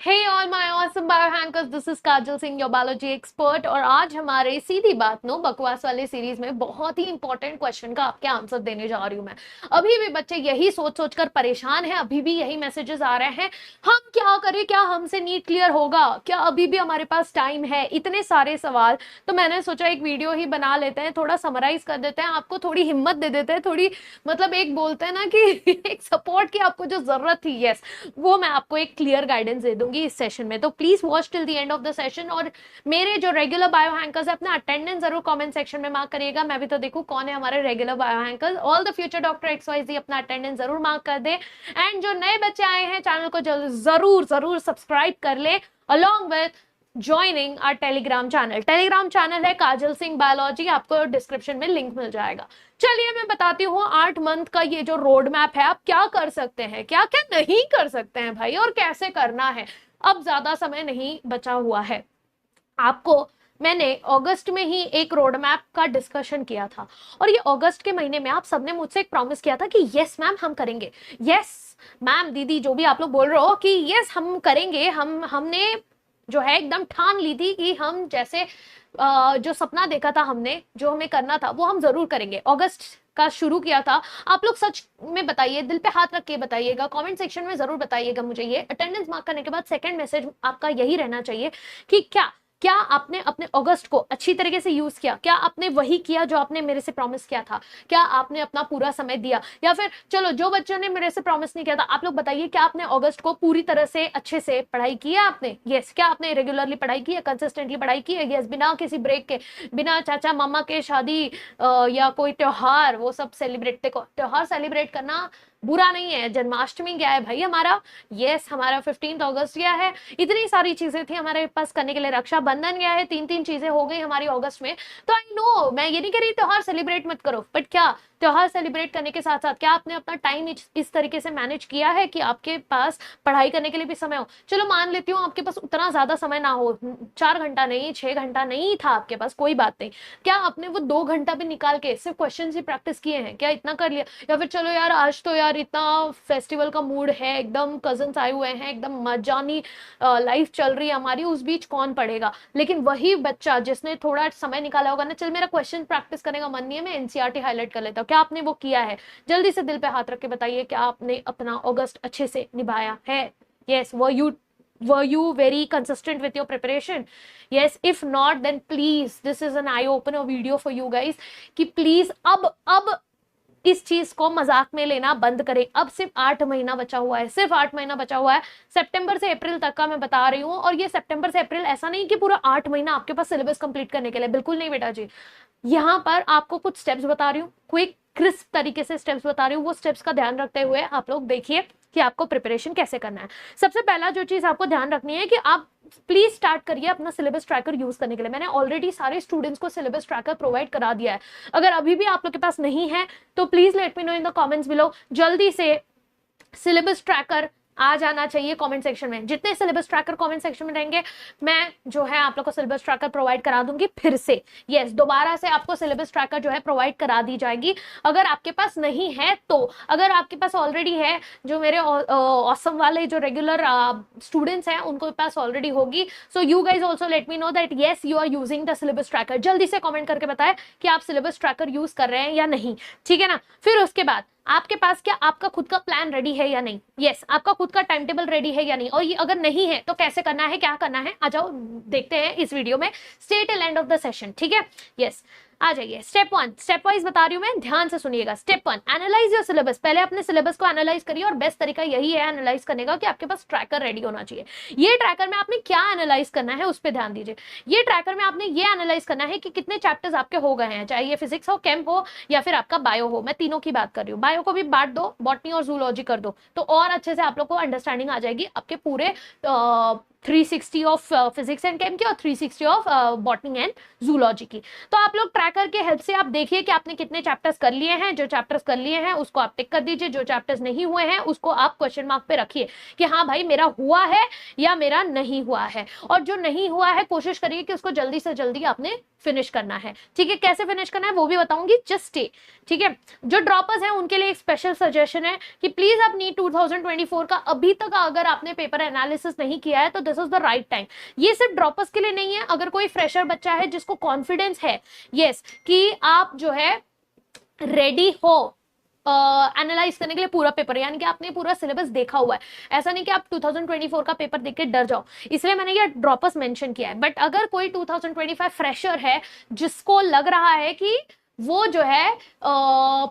Hey all my awesome biohackers, this is Kajal Singh your biology expert. और आज हमारे सीधी बात नो बकवास वाले सीरीज में बहुत ही इंपॉर्टेंट क्वेश्चन का आपके आंसर देने जा रही हूँ मैं। अभी भी बच्चे यही सोच सोच कर परेशान हैं, अभी भी यही मैसेजेस आ रहे हैं, हम क्या करें, क्या हमसे नीट क्लियर होगा, क्या अभी भी हमारे पास टाइम है, इतने सारे सवाल। तो मैंने सोचा एक वीडियो ही बना लेते हैं, थोड़ा समराइज कर देते हैं, आपको थोड़ी हिम्मत दे देते हैं, थोड़ी मतलब एक बोलते हैं ना कि एक सपोर्ट की आपको जो जरूरत थी, यस, वो मैं आपको एक क्लियर गाइडेंस दे दूंगी इस सेशन में। तो please watch till the end of the session. और मेरे जो रेगुलर बायो हैंकर्स है अपना अटेंडेंस जरूर कमेंट सेक्शन में मार्क करिएगा, मैं भी तो देखूं कौन है हमारे रेगुलर बायो हैंकर्स। All the future doctor XYZ अपना अटेंडेंस जरूर मार्क कर दे। एंड जो नए बच्चे आए हैं चैनल को जरूर जरूर सब्सक्राइब कर ले, along with joining our Telegram channel. Telegram channel है काजल सिंह बायोलॉजी, आपको डिस्क्रिप्शन में लिंक मिल जाएगा। चलिए मैं बताती हूँ 8 मंथ का ये जो रोड मैप है, आप क्या कर सकते हैं, क्या क्या नहीं कर सकते हैं भाई, और कैसे करना है। अब ज्यादा समय नहीं बचा हुआ है आपको। मैंने अगस्त में ही एक रोड मैप का डिस्कशन किया था, और ये अगस्त के महीने में आप सबने मुझसे एक प्रॉमिस किया था कि यस मैम हम करेंगे, यस मैम दीदी जो भी आप लोग बोल रहे हो कि यस हम करेंगे। हमने जो है एकदम ठान ली थी कि हम जैसे जो सपना देखा था हमने, जो हमें करना था वो हम जरूर करेंगे। अगस्त का शुरू किया था। आप लोग सच में बताइए, दिल पे हाथ रख के बताइएगा, कमेंट सेक्शन में जरूर बताइएगा मुझे। ये अटेंडेंस मार्क करने के बाद सेकंड मैसेज आपका यही रहना चाहिए कि क्या क्या आपने अपने अगस्त को अच्छी तरीके से यूज किया, क्या आपने वही किया जो आपने मेरे से प्रॉमिस किया था, क्या आपने अपना पूरा समय दिया। या फिर चलो जो बच्चों ने मेरे से प्रॉमिस नहीं किया था, आप लोग बताइए क्या आपने अगस्त को पूरी तरह से अच्छे से पढ़ाई की है आपने। यस, क्या आपने रेगुलरली पढ़ाई की है, कंसिस्टेंटली पढ़ाई की है। यस, बिना किसी ब्रेक के, बिना चाचा मामा के शादी या कोई त्योहार वो सब सेलिब्रेट। देखो त्योहार सेलिब्रेट करना बुरा नहीं है, जन्माष्टमी गया है भाई हमारा, यस हमारा 15 अगस्त गया है, इतनी सारी चीजें थी हमारे पास करने के लिए, रक्षाबंधन गया है, 3 चीजें हो गई हमारी अगस्त में। तो आई नो, मैं ये नहीं कह रही त्योहार सेलिब्रेट मत करो, बट क्या त्योहार सेलिब्रेट करने के साथ साथ क्या आपने अपना टाइम इस तरीके से मैनेज किया है कि आपके पास पढ़ाई करने के लिए भी समय हो। चलो मान लेती हूँ आपके पास उतना ज्यादा समय ना हो, 4 घंटा नहीं, 6 घंटा नहीं था आपके पास, कोई बात नहीं, क्या आपने वो 2 घंटा भी निकाल के सिर्फ क्वेश्चन ही प्रैक्टिस किए हैं, क्या इतना कर लिया। या फिर चलो यार आज तो यार इतना फेस्टिवल का मूड है, एकदम कजन्स आए हुए हैं, एकदम मजानी लाइफ चल रही है हमारी, उस बीच कौन पढ़ेगा। लेकिन वही बच्चा जिसने थोड़ा समय निकाला होगा ना, चल मेरा क्वेश्चन प्रैक्टिस करने का मन नहीं है, मैं एनसीईआरटी हाईलाइट कर लेता हूँ, क्या आपने वो किया है। जल्दी से दिल पे हाथ रख के बताइए क्या आपने अपना अगस्त अच्छे से निभाया है। Yes, were you very consistent with your preparation? Yes, if not then please this is an eye opener video for you guys कि प्लीज अब इस चीज को मजाक में लेना बंद करें। अब सिर्फ 8 महीना बचा हुआ है, सिर्फ 8 महीना बचा हुआ है, सितंबर से अप्रैल तक का मैं बता रही हूँ। और ये सितंबर से अप्रैल ऐसा नहीं कि पूरा 8 महीना आपके पास सिलेबस कंप्लीट करने के लिए, बिल्कुल नहीं बेटा जी। यहाँ पर आपको कुछ स्टेप्स बता रही हूँ, क्विक क्रिस्प तरीके से स्टेप्स बता रही हूँ, वो स्टेप्स का ध्यान रखते हुए आप लोग देखिए कि आपको प्रिपरेशन कैसे करना है। सबसे पहला जो चीज आपको ध्यान रखनी है कि आप प्लीज स्टार्ट करिए अपना सिलेबस ट्रैकर यूज करने के लिए। मैंने ऑलरेडी सारे स्टूडेंट्स को सिलेबस ट्रैकर प्रोवाइड करा दिया है, अगर अभी भी आप लोग के पास नहीं है तो please let me know in the comments below. जल्दी से सिलेबस ट्रैकर आ जाना चाहिए कमेंट सेक्शन में। जितने सिलेबस ट्रैकर कमेंट सेक्शन में रहेंगे, मैं जो है आप लोग को सिलेबस ट्रैकर प्रोवाइड करा दूंगी फिर से। यस, दोबारा से आपको सिलेबस ट्रैकर जो है प्रोवाइड करा दी जाएगी। अगर आपके पास नहीं है तो, अगर आपके पास ऑलरेडी है, जो मेरे ऑसम वाले जो रेगुलर स्टूडेंट्स हैं उनको पास ऑलरेडी होगी, so you guys also let me know that yes you are using the syllabus tracker. जल्दी से कमेंट करके बताएं कि आप सिलेबस ट्रैकर यूज कर रहे हैं या नहीं, ठीक है ना। फिर उसके बाद आपके पास क्या आपका खुद का प्लान रेडी है या नहीं। यस, आपका खुद का टाइम टेबल रेडी है या नहीं, और ये अगर नहीं है तो कैसे करना है, क्या करना है, आ जाओ देखते हैं इस वीडियो में, stay till end of the session, ठीक है। यस, आ जाइए। स्टेप 1, स्टेप वाइज बता रही हूं मैं, ध्यान से सुनिएगा। Step 1, analyse your syllabus. पहले अपने सिलेबस को एनालाइज करिए, और बेस्ट तरीका यही है एनालाइज करने का कि आपके पास ट्रैकर रेडी होना चाहिए। ये ट्रैकर में आपने क्या एनालाइज करना है उस पर ध्यान दीजिए। ये ट्रैकर में आपने ये एनालाइज करना है कि कितने चैप्टर्स आपके हो गए हैं, चाहे ये फिजिक्स हो, केम हो, या फिर आपका बायो हो। मैं तीनों की बात कर रही हूँ, बायो को भी बांट दो, बॉटनी और जूलॉजी कर दो, तो और अच्छे से आप लोग को अंडरस्टैंडिंग आ जाएगी आपके पूरे 360 ऑफ फिजिक्स एंड केम की, और 360 ऑफ बॉटनी एंड जूलॉजी की। तो आप लोग ट्रैकर के हेल्प से आप देखिए कि आपने कितने चैप्टर्स कर लिए हैं। जो चैप्टर्स कर लिए हैं उसको आप टिक कर दीजिए, जो चैप्टर्स नहीं हुए हैं उसको आप क्वेश्चन मार्क पे रखिए कि हाँ भाई मेरा हुआ है या मेरा नहीं हुआ है। और जो नहीं हुआ है कोशिश करिए कि उसको जल्दी से जल्दी आपने फिनिश करना है, ठीक है। कैसे फिनिश करना है वो भी बताऊंगी, जस्ट स्टे, ठीक है। जो ड्रॉपर्स हैं उनके लिए एक स्पेशल सजेशन है कि प्लीज आप नीट 2024 का अभी तक अगर आपने पेपर एनालिसिस नहीं किया है तो this is the right time. ये सिर्फ ड्रॉपर्स के लिए नहीं है, अगर कोई फ्रेशर बच्चा है जिसको कॉन्फिडेंस है यस कि आप जो है रेडी हो एनालाइज करने के लिए पूरा पेपर, यानी कि आपने पूरा सिलेबस देखा हुआ है, ऐसा नहीं कि आप 2024 का पेपर देख के डर जाओ, इसलिए मैंने ये ड्रॉपर्स मेंशन किया है। बट अगर कोई 2025 फ्रेशर है जिसको लग रहा है कि वो जो है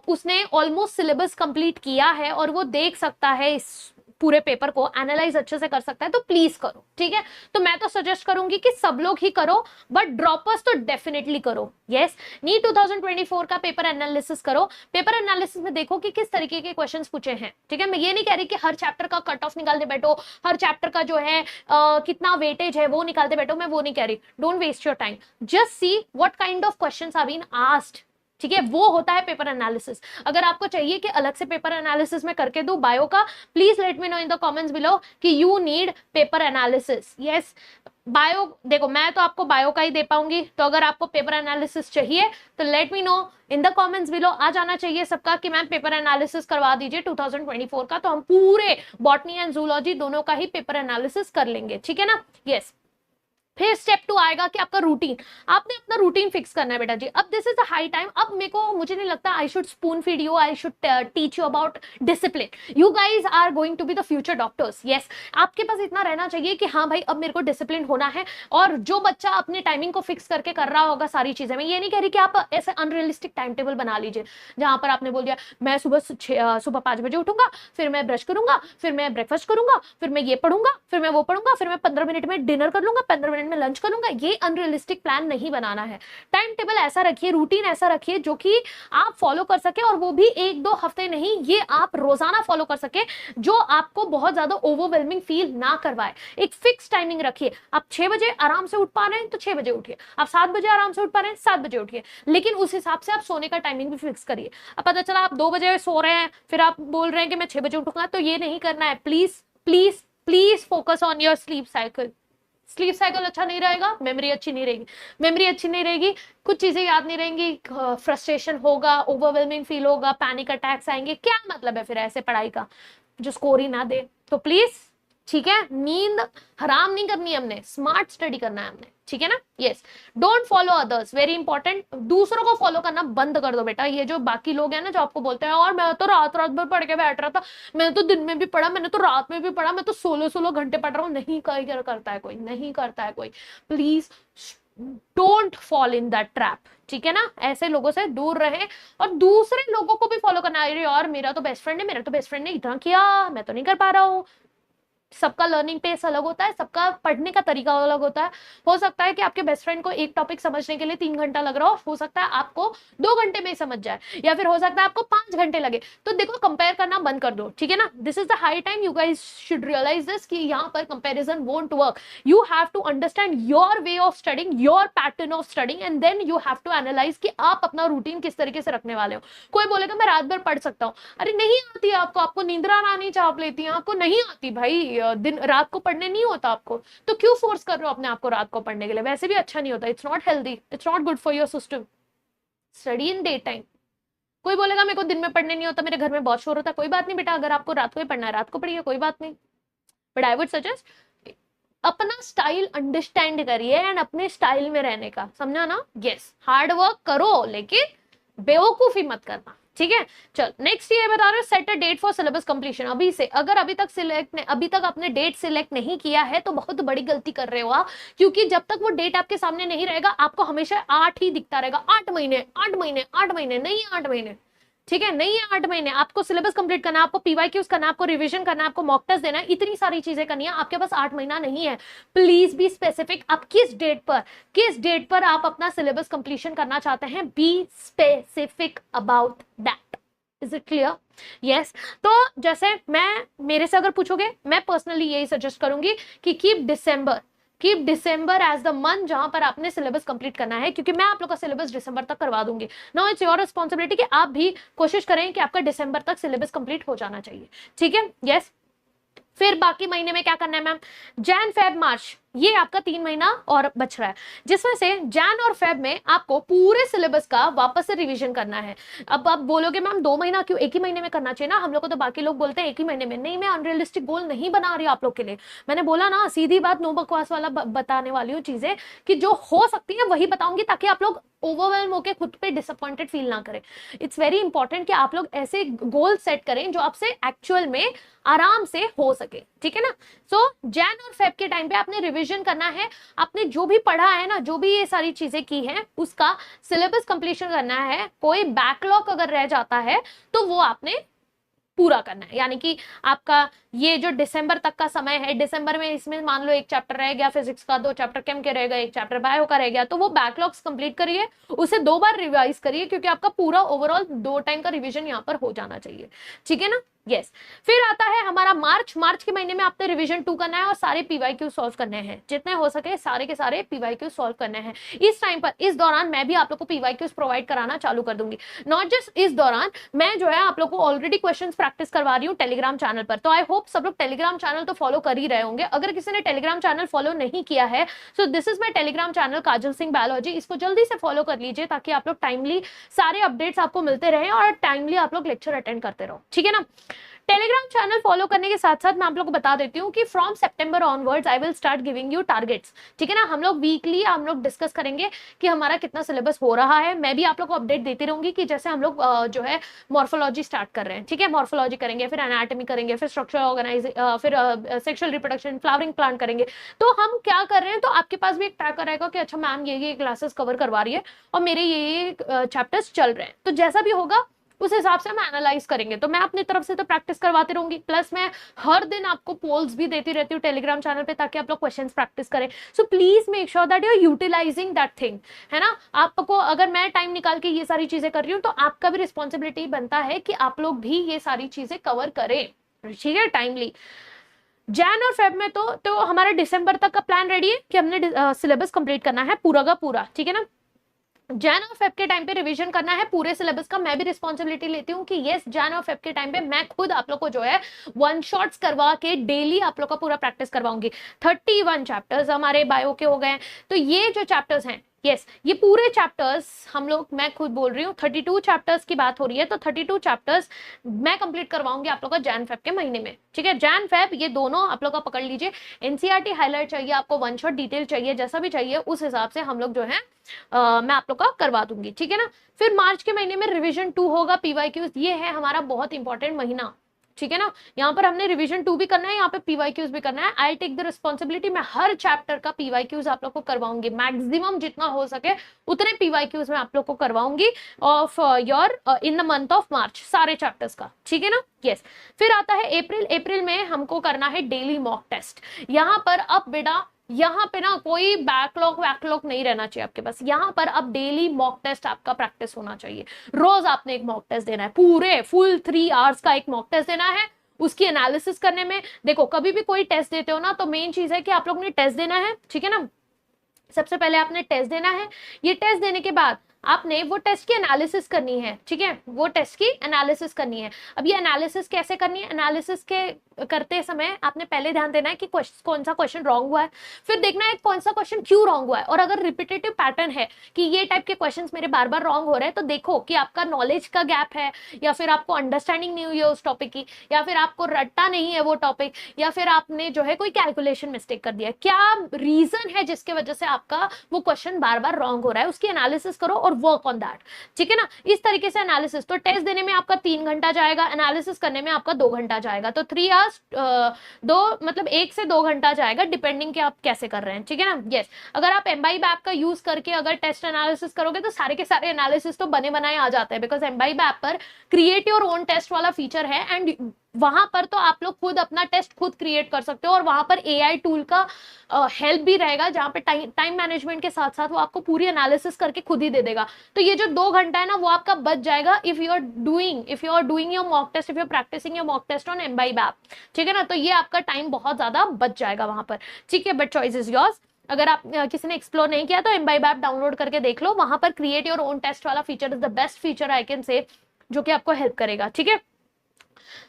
उसने ऑलमोस्ट सिलेबस कंप्लीट किया है और वो देख सकता है इस पूरे पेपर को एनालाइज अच्छे से कर सकता है, तो प्लीज करो, ठीक है। तो मैं तो सजेस्ट करूंगी कि सब लोग ही करो, बट ड्रॉपर्स तो डेफिनेटली करो। यस, नीट 2024 का पेपर एनालिसिस करो। पेपर एनालिसिस में देखो कि किस तरीके के क्वेश्चंस पूछे हैं, ठीक है। मैं ये नहीं कह रही कि हर चैप्टर का कट ऑफ निकालते बैठो, हर चैप्टर का जो है कितना वेटेज है वो निकालते बैठो, मैं वो नहीं कह रही। Don't waste your time, just see what kind of questions are been asked, ठीक है। वो होता है पेपर एनालिसिस। अगर आपको चाहिए कि अलग से पेपर एनालिसिस में करके दो बायो का, please let me know in the comments below कि you need paper analysis. Yes, bio देखो मैं तो आपको बायो का ही दे पाऊंगी, तो अगर आपको पेपर एनालिसिस चाहिए तो let me know in the comments below. आ जाना चाहिए सबका कि मैम पेपर एनालिसिस करवा दीजिए 2024 का, तो हम पूरे बॉटनी एंड जूलॉजी दोनों का ही पेपर एनालिसिस कर लेंगे, ठीक है ना। यस, फिर स्टेप 2 आएगा कि आपका रूटीन, आपने अपना रूटीन फिक्स करना है बेटा जी। अब this is the high time, अब मुझे नहीं लगता I should spoon feed you, I should teach you about discipline. You guys are going to be the future doctors. Yes, आपके पास इतना रहना चाहिए कि हाँ भाई अब मेरे को डिसिप्लिन होना है। और जो बच्चा अपने टाइमिंग को फिक्स करके कर रहा होगा सारी चीजें, मैं ये नहीं कह रही कि आप ऐसे अनरियलिस्टिक टाइम टेबल बना लीजिए जहां पर आपने बोल दिया मैं सुबह 5 बजे उठूंगा, फिर मैं ब्रश करूंगा, फिर मैं ब्रेकफास्ट करूंगा, फिर मैं ये पढ़ूंगा, फिर मैं वो पढ़ूंगा, फिर मैं 15 मिनट में डिनर कर लूंगा, 15 मिनट में लंच करूंगा। ये अनरियलिस्टिक प्लान नहीं बनाना है। टाइम टेबल ऐसा रखिए, रूटीन ऐसा रखिए जो कि आप फॉलो कर सके, और वो भी 1-2 हफ्ते नहीं, ये आप रोजाना फॉलो कर सके, जो आपको बहुत ज्यादा ओवरवेलमिंग फील ना करवाए। एक फिक्स टाइमिंग रखिए। आप 6 बजे आराम से उठ पा रहे हैं तो 6 बजे उठिए, आप 7 बजे आराम से उठ पा रहे हैं 7 बजे उठिए, लेकिन उस हिसाब से आप सोने का टाइमिंग भी फिक्स करिए। अब पता चला आप 2 बजे सो रहे हैं, फिर आप बोल रहे हैं कि मैं 6 बजे उठूंगा, तो ये नहीं करना है। Please please please focus on your sleep cycle. Sleep cycle अच्छा नहीं रहेगा, मेमोरी अच्छी नहीं रहेगी, मेमोरी अच्छी नहीं रहेगी, कुछ चीजें याद नहीं रहेंगी, फ्रस्ट्रेशन होगा, ओवरवेलमिंग फील होगा, पैनिक अटैक्स आएंगे। क्या मतलब है फिर ऐसे पढ़ाई का जो स्कोर ही ना दे। तो प्लीज, ठीक है, नींद हराम नहीं करनी है हमने, स्मार्ट स्टडी करना है हमने, ठीक है ना। Yes, don't follow others, very important. दूसरों को फॉलो करना बंद कर दो बेटा। ये जो बाकी लोग हैं ना जो आपको बोलते हैं और मैं तो रात रात भर पढ़ के बैठ रहा था, मैंने तो दिन में भी पढ़ा, मैंने तो रात में भी पढ़ा, मैं तो 16-16 घंटे पढ़ रहा हूँ, नहीं करता है कोई, नहीं करता है कोई। Please don't fall in that trap, ठीक है ना। ऐसे लोगों से दूर रहे और दूसरे लोगों को भी फॉलो करना है। यार मेरा तो बेस्ट फ्रेंड ने इतना किया, मैं तो नहीं कर पा रहा हूँ। सबका लर्निंग पेस अलग होता है, सबका पढ़ने का तरीका अलग होता है। हो सकता है कि आपके बेस्ट फ्रेंड को एक टॉपिक समझने के लिए 3 घंटा लग रहा हो सकता है आपको 2 घंटे में ही समझ जाए, या फिर हो सकता है आपको 5 घंटे लगे। तो देखो, कंपेयर करना बंद कर दो, ठीक है ना। This is the high time, you guys should realise this कि यहाँ पर comparison won't work. You have to understand your way of studying, your pattern of studying, and then you have to analyse कि आप अपना routine किस तरीके से रखने वाले हो। कोई बोलेगा मैं रात भर पढ़ सकता हूँ, अरे नहीं आती है आपको नींदरा आनी चाप लेती है, आपको नहीं आती भाई, दिन रात को पढ़ने नहीं होता आपको, तो क्यों फोर्स कर रहे हो अपने आप को रात को पढ़ने के लिए। वैसे भी अच्छा नहीं होता, it's not healthy, it's not good for your system. Study in day time. कोई बोलेगा मेरे को दिन में पढ़ने नहीं होता, मेरे घर में बहुत शोर होता है, कोई बात नहीं बेटा, अगर आपको रात को ही पढ़ना है रात को पढ़िए, कोई बात नहीं। बट आई वुड सजेस्ट अपना स्टाइल अंडरस्टैंड करिए एंड अपने स्टाइल में रहने का, समझा ना। यस, हार्ड वर्क करो लेकिन बेवकूफी मत करना, ठीक है। चल नेक्स्ट ये बता रहे हो, set a date for syllabus completion. अभी से, अगर अभी तक आपने डेट सिलेक्ट नहीं किया है तो बहुत बड़ी गलती कर रहे हो आप, क्योंकि जब तक वो डेट आपके सामने नहीं रहेगा आपको हमेशा 8 ही दिखता रहेगा। 8 महीने 8 महीने 8 महीने, नहीं 8 महीने, ठीक है, नहीं है 8 महीने। आपको सिलेबस कंप्लीट करना है, आपको पीवाईक्यूज करना है, आपको रिवीजन करना है, आपको मॉक टेस्ट देना है, इतनी सारी चीजें करनी है, आपके पास 8 महीना नहीं है। प्लीज बी स्पेसिफिक, आप किस डेट पर आप अपना सिलेबस कंप्लीशन करना चाहते हैं, be specific about that. Is it clear? Yes. तो जैसे मेरे से अगर पूछोगे, मैं पर्सनली यही सजेस्ट करूंगी कि keep December as the month जहां पर आपने सिलेबस कंप्लीट करना है, क्योंकि मैं आप लोग का सिलेबस दिसंबर तक करवा दूंगी। नाउ इट्स योर रिस्पॉन्सिबिलिटी कि आप भी कोशिश करें कि आपका दिसंबर तक सिलेबस कंप्लीट हो जाना चाहिए, ठीक है। यस, फिर बाकी महीने में क्या करना है मैम, जैन फेब मार्च, ये आपका 3 महीना और बच रहा है, जिसमें से जैन और फेब में आपको पूरे सिलेबस का वापस से रिवीजन करना है। अब आप बोलोगे मैम 2 महीना क्यों, एक ही महीने में करना चाहिए ना, हम लोग को तो बाकी लोग बोलते हैं एक ही महीने में। नहीं, मैं अनरियलिस्टिक गोल नहीं बना रही आप लोग के लिए। मैंने बोला ना, सीधी बात, नो बकवास वाला बताने वाली हूँ चीजें, कि जो हो सकती है वही बताऊंगी, ताकि आप लोग ओवरवेलम होकर खुद पे डिसअपॉइंटेड फील ना करें। इट्स वेरी इंपॉर्टेंट कि आप लोग ऐसे गोल सेट करें जो आपसे एक्चुअल में आराम से हो सके, ठीक है ना। सो जैन और फेब के टाइम पे आपने रिवीजन करना है, आपने जो भी पढ़ा है ना, जो भी ये सारी चीजें की हैं, उसका सिलेबस कंप्लीशन करना है। कोई बैकलॉग अगर रह जाता है तो वो आपने पूरा करना है। यानी कि आपका ये जो दिसंबर तक का समय है, दिसंबर में इसमें मान लो एक चैप्टर रह गया फिजिक्स का, 2 चैप्टर केम के रह गए, 1 चैप्टर बायो का रह गया, तो वो बैकलॉग्स कंप्लीट करिए, उसे 2 बार रिवाइज करिए, क्योंकि आपका पूरा ओवरऑल 2 टाइम का रिवीजन यहाँ पर हो जाना चाहिए, ठीक है ना। यस, फिर आता है हमारा मार्च के महीने में आपने रिवीजन 2 करना है और सारे पीवाईक्यू सॉल्व करने हैं, जितने हो सके सारे के सारे पीवाईक्यू सॉल्व करने हैं। इस टाइम पर, इस दौरान मैं भी आप लोग को पीवाईक्यूज प्रोवाइड कराना चालू कर दूंगी। नॉट जस्ट इस दौरान, मैं जो है आप लोग को ऑलरेडी क्वेश्चंस प्रैक्टिस करवा रही हूँ टेलीग्राम चैनल पर। तो आई होप सब लोग टेलीग्राम चैनल तो फॉलो कर ही रहे होंगे। अगर किसी ने टेलीग्राम चैनल फॉलो नहीं किया है, so this is my Telegram channel Kajal Singh biology, इसको जल्दी से फॉलो कर लीजिए, ताकि आप लोग टाइमली सारे अपडेट्स आपको मिलते रहे और टाइमली आप लोग लेक्चर अटेंड करते रहो, ठीक है ना। टेलीग्राम चैनल फॉलो करने के साथ साथ मैं आप लोग को बता देती हूँ कि from September onwards I will start giving you targets, ठीक है ना। हम लोग वीकली हम लोग डिस्कस करेंगे कि हमारा कितना सिलेबस हो रहा है। मैं भी आप लोग को अपडेट देती रहूंगी कि जैसे हम लोग जो है मॉर्फोलॉजी स्टार्ट कर रहे हैं, ठीक है, मॉर्फोलॉजी करेंगे, फिर एनाटॉमी करेंगे, फिर स्ट्रक्चर ऑर्गेनाइज, फिर सेक्सुअल रिप्रोडक्शन, फ्लावरिंग प्लांट करेंगे। तो हम क्या कर रहे हैं, तो आपके पास भी एक ट्रैकर रहेगा कि अच्छा मैम ये क्लासेस कवर करवा रही है और मेरे ये चैप्टर्स चल रहे हैं। तो जैसा भी होगा उस हिसाब से हम एनालाइज करेंगे। तो मैं अपनी तरफ से तो प्रैक्टिस करवाती रहूंगी, प्लस मैं हर दिन आपको पोल्स भी देती रहती हूँ टेलीग्राम चैनल पे, ताकि आप लोग क्वेश्चंस प्रैक्टिस करें। So please make sure that you are utilising that thing, है ना। आपको अगर मैं टाइम निकाल के ये सारी चीजें कर रही हूँ, तो आपका भी रिस्पॉन्सिबिलिटी बनता है कि आप लोग भी ये सारी चीजें कवर करें, ठीक है, टाइमली। जैन और फेब में तो हमारा दिसंबर तक का प्लान रेडी है कि हमने सिलेबस कंप्लीट करना है पूरा का पूरा, ठीक है ना। जैन और फेब के टाइम पे रिवीजन करना है पूरे सिलेबस का। मैं भी रिस्पॉन्सिबिलिटी लेती हूँ कि यस, जैन और फेब के टाइम पे मैं खुद आप लोग को जो है 1 शॉट्स करवा के डेली आप लोग का पूरा प्रैक्टिस करवाऊंगी। 31 चैप्टर्स हमारे बायो के हो गए। तो ये जो चैप्टर्स हैं, यस, ये पूरे चैप्टर्स हम लोग, मैं खुद बोल रही हूँ 32 चैप्टर्स की बात हो रही है, तो 32 चैप्टर्स मैं कंप्लीट करवाऊंगी आप लोग का जैन फेब के महीने में, ठीक है। जैन फेब ये दोनों आप लोग का पकड़ लीजिए। एनसीईआरटी हाईलाइट चाहिए आपको, 1 शॉट डिटेल चाहिए, जैसा भी चाहिए उस हिसाब से हम लोग जो है मैं आप लोग का करवा दूंगी, ठीक है ना। फिर मार्च के महीने में रिवीजन 2 होगा, पीवाईक्यूज, ये है हमारा बहुत इंपॉर्टेंट महीना, ठीक है ना। यहाँ पर हमने रिवीजन 2 भी करना है, यहाँ पे पीवाईक्यूज भी करना है। आई टेक द रिस्पॉन्सिबिलिटी, मैं हर चैप्टर का पीवाईक्यूज आप लोग को करवाऊंगी, मैक्सिमम जितना हो सके उतने पीवाईक्यूज मैं आप लोग को करवाऊंगी of your in the month of March, सारे चैप्टर्स का, ठीक है ना। यस, फिर आता है अप्रैल में हमको करना है डेली मॉक टेस्ट। यहाँ पर अब बेटा, यहाँ पे ना कोई बैकलॉग नहीं रहना चाहिए आपके पास। यहाँ पर अब डेली मॉक टेस्ट आपका प्रैक्टिस होना चाहिए। रोज आपने एक मॉक टेस्ट देना है, पूरे फुल 3 आवर्स का एक मॉक टेस्ट देना है। उसकी एनालिसिस करने में, देखो कभी भी कोई टेस्ट देते हो ना, तो मेन चीज है कि आप लोग ने टेस्ट देना है, ठीक है ना। सबसे पहले आपने टेस्ट देना है। ये टेस्ट देने के बाद आपने वो टेस्ट की एनालिसिस करनी है, ठीक है, वो टेस्ट की एनालिसिस करनी है। अब ये एनालिसिस कैसे करनी है, एनालिसिस के करते समय आपने पहले ध्यान देना है कि कौन सा क्वेश्चन रॉन्ग हुआ है, फिर देखना है कौन सा क्वेश्चन क्यों रॉन्ग हुआ है। और अगर रिपीटेटिव पैटर्न है कि ये टाइप के क्वेश्चंस मेरे बार बार रॉन्ग हो रहे हैं, तो देखो कि आपका नॉलेज का गैप है, या फिर आपको अंडरस्टैंडिंग नहीं हुई है उस टॉपिक की, या फिर आपको रट्टा नहीं है वो टॉपिक, या फिर आपने जो है कोई कैलकुलेशन मिस्टेक कर दिया। क्या रीजन है जिसके वजह से आपका वो क्वेश्चन बार बार रॉन्ग हो रहा है, उसकी एनालिसिस करो और वर्क ऑन दैट, ठीक है ना। इस तरीके से एनालिसिस, तो टेस्ट देने में आपका 3 घंटा जाएगा, एनालिसिस करने में आपका 2 घंटा जाएगा। तो 3 आवर्स, 2 मतलब 1 से 2 घंटा जाएगा, डिपेंडिंग कि आप कैसे कर रहे हैं, ठीक है ना। यस, अगर आप एम्बाइब ऐप का यूज करके अगर टेस्ट एनालिसिस करोगे तो सारे के सारे एनालिसिस तो बने बनाए आ जाते हैं, बिकॉज एम्बाइब ऐप पर क्रिएट योर ओन टेस्ट वाला फीचर है, एंड वहां पर तो आप लोग खुद अपना टेस्ट खुद क्रिएट कर सकते हो, और वहां पर एआई टूल का हेल्प भी रहेगा, जहां पे टाइम मैनेजमेंट के साथ साथ वो आपको पूरी एनालिसिस करके खुद ही दे देगा। तो ये जो 2 घंटा है ना, वो आपका बच जाएगा if you are doing your mock test, if you are practising your mock test on Embibe app, ठीक है ना। तो ये आपका टाइम बहुत ज्यादा बच जाएगा वहां पर, ठीक है। But choice is yours. अगर आप किसी ने एक्सप्लोर नहीं किया तो एम्बाइब ऐप डाउनलोड करके देख लो, वहां पर क्रिएट योर ओन टेस्ट वाला feature is the best feature I can say, जो कि आपको हेल्प करेगा, ठीक है।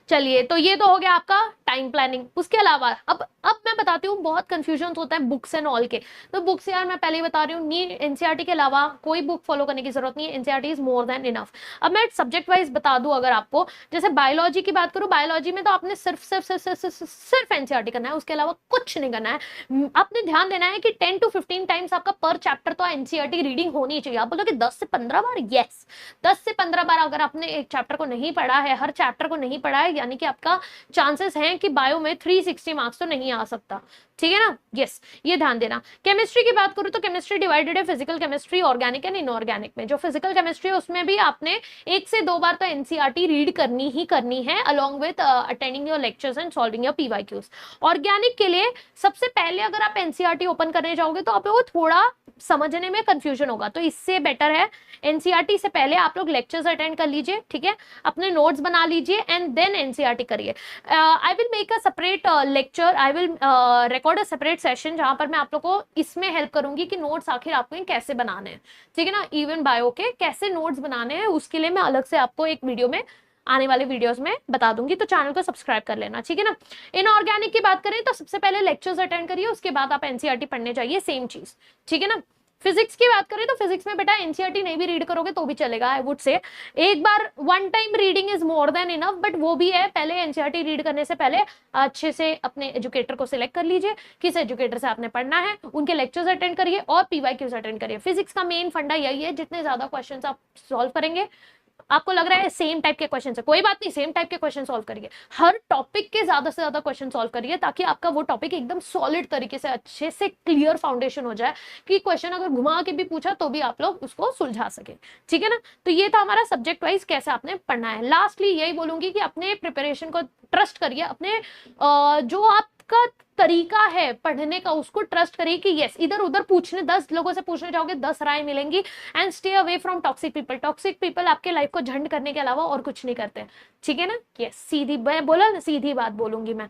चलिए, तो ये तो हो गया आपका टाइम प्लानिंग। उसके अलावा अब मैं बताती हूँ, बहुत कंफ्यूजन होता है बुक्स एंड ऑल के। तो बुक्स यार मैं पहले ही बता रही हूँ, नी एनसीईआरटी के अलावा कोई बुक फॉलो करने की जरूरत नहीं है, NCERT is more than enough. अब मैं सब्जेक्ट वाइज बता दूं अगर आपको, जैसे बायोलॉजी की बात करूँ, बायोलॉजी में तो आपने सिर्फ एनसीईआरटी करना है, उसके अलावा कुछ नहीं करना है। आपने ध्यान देना है कि 10 to 15 टाइम्स आपका पर चैप्टर तो एनसीईआरटी रीडिंग होनी चाहिए। आप बोलोगे 10 से 15 बार, यस, 10 से 15 बार अगर आपने एक चैप्टर को नहीं पढ़ा है, हर चैप्टर को नहीं पढ़ा है, यानी कि आपका चांसेस हैं कि बायो में 360 मार्क्स तो नहीं आ सकता। ठीक है ना, यस, ये ध्यान देना। केमिस्ट्री की बात करूं तो केमिस्ट्री डिवाइडेड है physical chemistry, organic and inorganic में। जो फिजिकल केमिस्ट्री है उसमें भी आपने 1 से 2 बार तो एनसीईआरटी रीड करनी ही करनी है, along with attending your lectures and solving your PYQs. Organic के लिए सबसे पहले अगर आप एनसीईआरटी ओपन करने जाओगे तो आपको थोड़ा समझने में कंफ्यूजन होगा, तो इससे बेटर है एनसीईआरटी से पहले आप लोग लेक्चर्स अटेंड कर लीजिए, ठीक है, अपने नोट्स बना लीजिए एंड देन एनसीईआरटी करिए। I will make a separate lecture, I will record a separate session जहां पर मैं आप लोग को इसमें हेल्प करूंगी कि नोट्स आखिर आपको कैसे बनाने हैं, ठीक है ना, इवन बायो के कैसे नोट्स बनाने हैं, उसके लिए मैं अलग से आपको एक वीडियो में, आने वाले वीडियोस में बता दूंगी, तो चैनल को सब्सक्राइब कर लेना, ठीक है ना। इनऑर्गेनिक की बात करें तो सबसे पहले लेक्चर्स अटेंड करिए, उसके बाद आप एनसीईआरटी पढ़ने जाइए, सेम चीज, ठीक है ना। फिजिक्स की बात करें तो फिजिक्स में बेटा एनसीईआरटी नहीं भी रीड करोगे तो भी चलेगा, आई वुड से एक बार one time reading is more than enough, but वो भी है, पहले एनसीईआरटी रीड करने से पहले अच्छे से अपने एजुकेटर को सिलेक्ट कर लीजिए, किस एजुकेटर से आपने पढ़ना है, उनके लेक्चर्स अटेंड करिए और पीवाईक्यूज अटेंड करिए। फिजिक्स का मेन फंडा यही है, जितने ज्यादा क्वेश्चंस आप सॉल्व करेंगे, आपको लग रहा है सेम टाइप के क्वेश्चन है, कोई बात नहीं, सेम टाइप के क्वेश्चन सॉल्व करिए, हर टॉपिक के ज्यादा से ज्यादा क्वेश्चन सॉल्व करिए, ताकि आपका वो टॉपिक एकदम सॉलिड तरीके से अच्छे से क्लियर फाउंडेशन हो जाए, कि क्वेश्चन अगर घुमा के भी पूछा तो भी आप लोग उसको सुलझा सके, ठीक है ना। तो ये था हमारा सब्जेक्ट वाइज कैसे आपने पढ़ना है। लास्टली यही बोलूंगी कि अपने प्रिपरेशन को ट्रस्ट करिए, अपने जो आपका तरीका है पढ़ने का उसको ट्रस्ट करिए, कि यस, इधर उधर पूछने 10 लोगों से पूछने जाओगे 10 राय मिलेंगी, and stay away from toxic people. Toxic people आपके लाइफ को झंड करने के अलावा और कुछ नहीं करते, ठीक है ना। यस, सीधी मैं बोला ना, सीधी बात बोलूंगी मैं,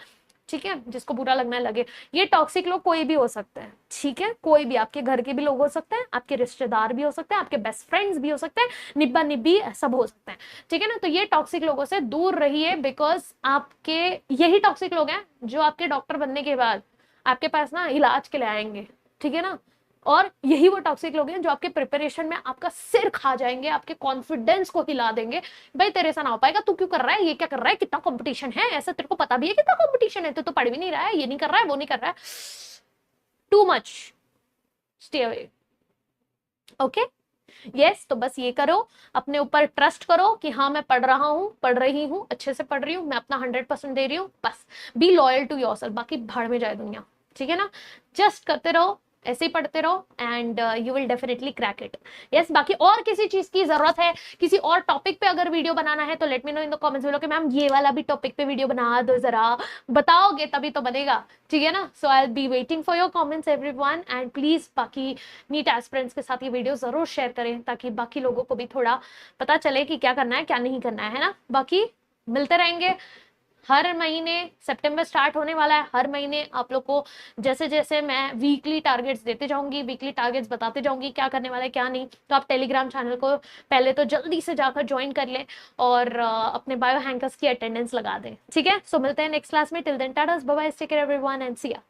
ठीक है, जिसको बुरा लगना लगे। ये टॉक्सिक लोग कोई भी हो सकते हैं, ठीक है, कोई भी, आपके घर के भी लोग हो सकते हैं, आपके रिश्तेदार भी हो सकते हैं, आपके बेस्ट फ्रेंड्स भी हो सकते हैं, निब्बा निब्बी सब हो सकते हैं, ठीक है ना। तो ये टॉक्सिक लोगों से दूर रहिए, बिकॉज आपके यही टॉक्सिक लोग हैं जो आपके डॉक्टर बनने के बाद आपके पास ना इलाज के लिए आएंगे, ठीक है ना। और यही वो टॉक्सिक लोग हैं जो आपके प्रिपरेशन में आपका सिर खा जाएंगे, आपके कॉन्फिडेंस को हिला देंगे, भाई तेरे से ना हो पाएगा, तू क्यों कर रहा है, ये क्या कर रहा है, कितना कंपटीशन है, ऐसा तेरे को पता भी है कितना कंपटीशन है, तू तो पढ़ भी नहीं रहा है, ये नहीं कर रहा है, वो नहीं कर रहा है, too much, stay away, okay. Yes, तो बस ये करो, अपने ऊपर ट्रस्ट करो कि हाँ मैं पढ़ रहा हूँ, पढ़ रही हूँ, अच्छे से पढ़ रही हूँ, मैं अपना 100% दे रही हूँ, बस बी लॉयल टू योरसेल्फ, बाकी भाड़ में जाए दुनिया, ठीक है ना। जस्ट करते रहो, ऐसे ही पढ़ते रहो, and you will definitely crack it. Yes, बाकी और किसी चीज की जरूरत है, किसी और टॉपिक पे अगर वीडियो बनाना है तो let me know in the comments below कि मैम ये वाला भी टॉपिक पे वीडियो बना दो जरा, बताओगे तभी तो बनेगा, ठीक है ना। So I will be waiting for your comments everyone, and please बाकी नीट एस्पिरेंट्स के साथ ये वीडियो जरूर शेयर करें, ताकि बाकी लोगों को भी थोड़ा पता चले कि क्या करना है क्या नहीं करना है ना। बाकी मिलते रहेंगे हर महीने, सितंबर स्टार्ट होने वाला है, हर महीने आप लोग को जैसे जैसे मैं वीकली टारगेट्स देते जाऊंगी, वीकली टारगेट्स बताते जाऊंगी क्या करने वाला है क्या नहीं। तो आप टेलीग्राम चैनल को पहले तो जल्दी से जाकर ज्वाइन कर लें और अपने बायो हैंकर्स की अटेंडेंस लगा दें, ठीक है। सो मिलते हैं नेक्स्ट क्लास में, till then tata bye bye, take care everyone and see या।